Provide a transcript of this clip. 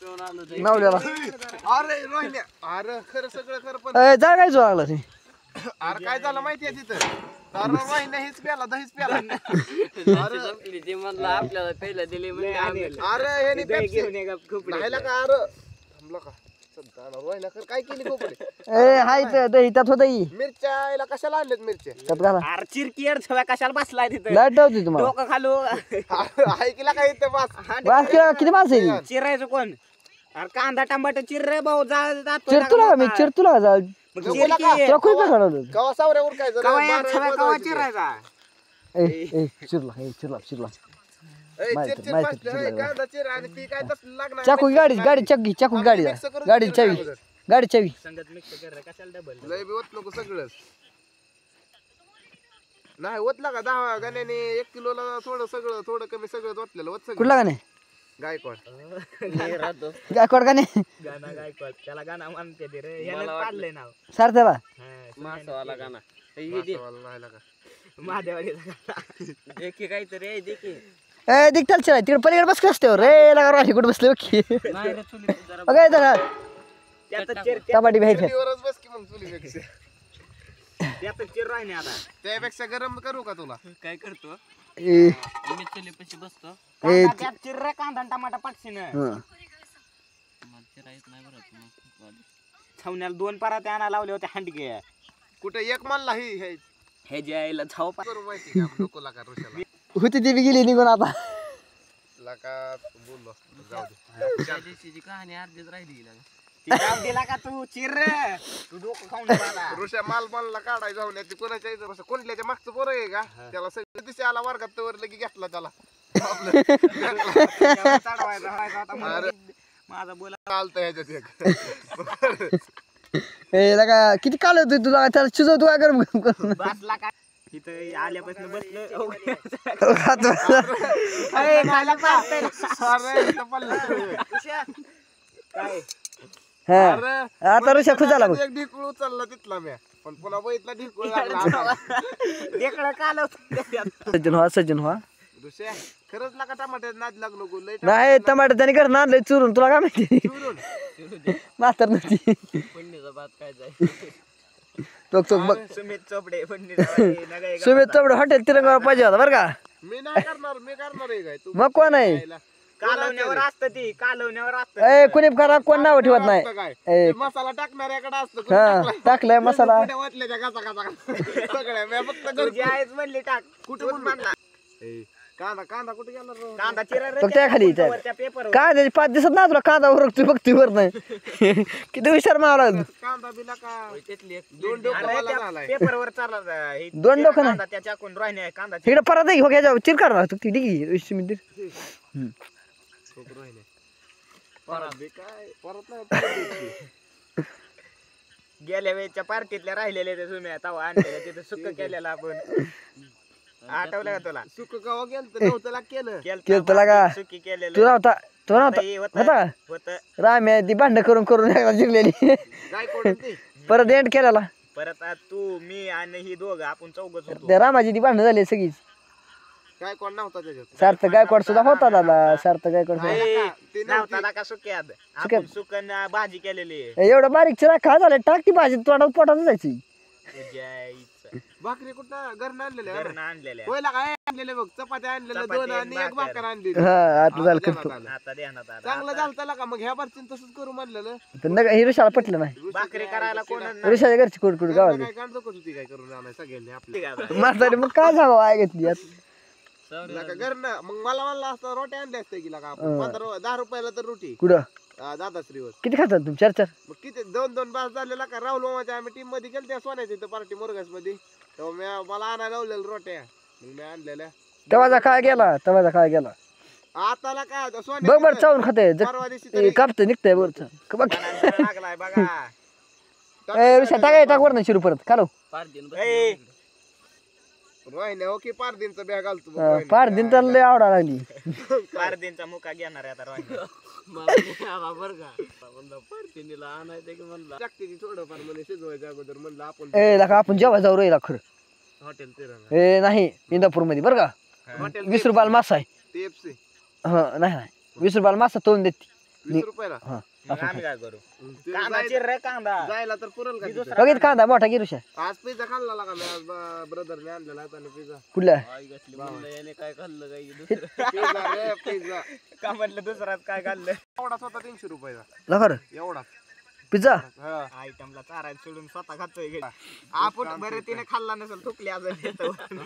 नावल्याला अरे रोहिण्या अरे खरं सगळं खरं पण जा काय लागला ते अरे काय झालं माहितीये तिथं तर रोहिण्या हेच प्याला दहीच प्याला संपली ते म्हणलं आपल्याला पहिला दिली म्हणजे अरे ह्यानी पेप्सी राहिला का अरे थांबला का सध्या रोहिण्या खरं काय केली खोपडे ए हाय तर दही त्यात होत मिरच्या याला कशाला आणल्यात मिरच्या त्यात घाला अरे चिरकीयर सगळ्या कशाला बसलाय तिथं लाईट ठेवते तुम्हाला डोकं खालू ऐकला काय इथं बस बस किती माणसं आहे ती? चिरायचं कोण अरे कांदा टमाटर चिर रे भाऊ जातो चिरतुला का मी चिरतुला जा बोला का? तुला खूप काय घडवलं कवा सावऱ्यावर काय झालं कवा चिरायचा ए चिरला चिरला माहिती कांदा चिर आणि ती काय तसलं लागणार चाकू गाडी चाकू गाडी चावी संगत मिक्स कर रे कशाला डबल लय बी होत नको सगळंच नाही होतला का 10 गाण्याने 1 किलोला थोडं कमी सगळं होतलेलं होत सगळं कुठला गाणे गायकवाड गायकवाड गाणे गाणं गायकवाड त्याला गाणं म्हणते ते रे यानं पाडलंय नाव सार त्याला मासवाला गाणं राहिला का महादेवाडीचा गाणं देखी काहीतरी आहे देखी ए दिखताल चला तिकडे पलीकडे बस असते रे लगा राठी कुठे बसले ओके नाही रे चुली जरा बघा जरा त्यात चिर कबाडी घ्यायचं चुलीवरच बस की मग चुलीपेक्षा त्यात चिर राहणे आता त्यापेक्षा गरम करू का तुला काय करतो ए मी चुलीपाशी बसतो ए त्यात चिर रे कांदा टमाटा पाटशीन हं. चिरायच नाही बरं छावण्याला 2 पराते आणा लावले होते हांडगे कुठे एक मानला ही हे जे आईला छाव करू माहिती का नको लाका ऋषाला होती ती बी गेली निघून आता लाका बोललो जाऊ दे त्या दिवशीची कहाणी अर्धीच राहिली दिला का तू चिर रे तू डोकं खाऊन मला ऋषा माल मानला काढाय जाऊन ती कोणाच्या इथं कोणल्याच्या मागचं पोरं आहे का त्याला सगळं दिसे आला वर्गात तर लगी घेतला त्याला माझा बोला चालतं ह्याच्यात एक ए लगा किती काल होती तुला त्याला शिजवतो काय गरम करून बसला का इथं आल्यापासून बसलो अरे खायला का अरे इथं पडलं काय हा अरे आता ऋषा खुश झाला बघ एक ढिकूळ उचलला तिथला म्या पण पुन्हा बघितला ढिकूळ लागला ढेकळं काल सज्जन व्हा ऋषा खरंच लाका टमाट्यात नाद लागलो गो लय नाही टमाटर त्याने घर आणलंय चुरून तुला काय माहिती टमाटर मास्तर नव्हती पन्नीचा भात काय जाय तो बघ सुमित चोपडे सुमित चौबडे हॉटेल तिरंगा पाहिजे होता बरं का मी नाही करणार आहे काय तू मग कोण आहे कालवण्यावर असतं ती कालवण्यावर असतं ए कोणी करा कोण नाव ठेवत नाही काय ए ते मसाला टाकणाऱ्याकडे असतं हा टाकलाय मसाला कुठे वाटल्याच्या गाचा सगळ्या मी फक्त तुझी आईच म्हणली टाक कुठे म्हणला कांदा कुठे गेला रे? कांदा चिरा रे बघ त्या खाली त्या. वरच्या पेपर काय त्याची 5 दिवसात ना तुला कांदा उरकतोय बघतोय वर नाही किती हुशार मारा कांदा बिला का दोन डोकं मला झालाय पेपर वर चालला 2 डोकं नाही त्या चाकून राहणे कांदा इकडे परत हो घ्या चिरकार ना तू डिगी 20 मिनिट परत नाही गेल्या वेळेच्या पार्टीतल्या राहिलेल्या त्या सुम्या तवा आणलेल्या तिथे सुक्क केलेलं आपण आठवलं का तुला सुक गावा गेलं नव्हतं केलं केलं तुला का सुकी केलेलं तुला होता होता होत राम्या ती भांड करून एकदा जिरलेली काय कोण ती परत एंड केलेला परत तू मी आणि ही दोघं आपण चौघच होतो त्या रामाची ती भांडण झाली सगळीच काय कोण नव्हता त्याच्यात सार्थ गायकवाड सुद्धा होता दादा सार्थ गायकवाड सुद्धा. ते नव्हता का सुक्यात आपण सुकन भाजी केलेली एवढं बारीक चिरा खा झालं टाक ती भाजी तोंडात पोटात जायची भाकरी कुठं घरनं आणलेल्या घरनं आणलेल्या पहिला काय आणलेले बघ चपात्या आणलेल्या चपाती 2 आणि आणि 1 भाकर आणली हा आता झालं करतो आता देण्यात आलं चांगलं झालं का मग ह्या बारचीन तसंच करू म्हणलेलं पण नका हे ऋषाला पटलं नाही भाकरी करायला कोण ऋषाच्या घरची कुड गावाला काय काढतो होती काय करून आणाय सगळ्यांनी आपल्या म्हातारी मग काय सांगावं आहे घेतली घरनं मग मला म्हणलं असतं रोट्या आणल्या असत्या की का 10 रुपयाला तर रोटी कुठं दादाश्रीवर किती खातात तुम्ही 4 मग किती 2 बास झालेला का राहुल मामाच्या आम्ही टीम मध्ये गेलत्या सोन्याच्या इथं पार्टी मोरगास मध्ये तेव्हा मला आणायला लावलेलं रोट्या मग मी आणलेल्या तवाचा काय गेला आताला काय बघ सोन्या बरं चावून खाते परवा दिवशी कापत निघतंय वरच बघ लागलाय बघा ए ऋषा टाक वर नाही शिरू परत खालो रोहिण्या हो की पारदीनचा बॅग घालतो पार दिन तर लय आवडा लागली पारदीनचा मुका घेणार आहे आता जागतिक थोडंफार म्हणजे शिजवायच्या अगोदर म्हणलं आपण ए लका आपण जेव्हा जाऊ रे खरं हॉटेल तिरण ए नाही इंदापूर मध्ये बरं का हॉटेल 20 रुपयाला मासा आहे TFC हा नाही 20 रुपयाला मासा तोंड देते 20 रुपयाला हा मग आम्ही काय करू ते कांदा जायला- चिर रे कांदा जायला तर पुरल का मी तिथं? दुसरा बघित कांदा मोठा की ऋषा आज पिझ्झा खाल्ला लागा मी आज ब्रदरने आणलेला होता ना पिझ्झा कुठल्या काय खाल्लं काय पिझ्झा रे पिझ्झा का म्हटलं दुसराच काय खाल्लं एवढाच होता 300 रुपयाचा लखर एवढाच पिझ्झा हा आयटमला चारायला सोडून स्वतः खातोय आपण बरं तिने खाल्ला नसेल थुकली अजून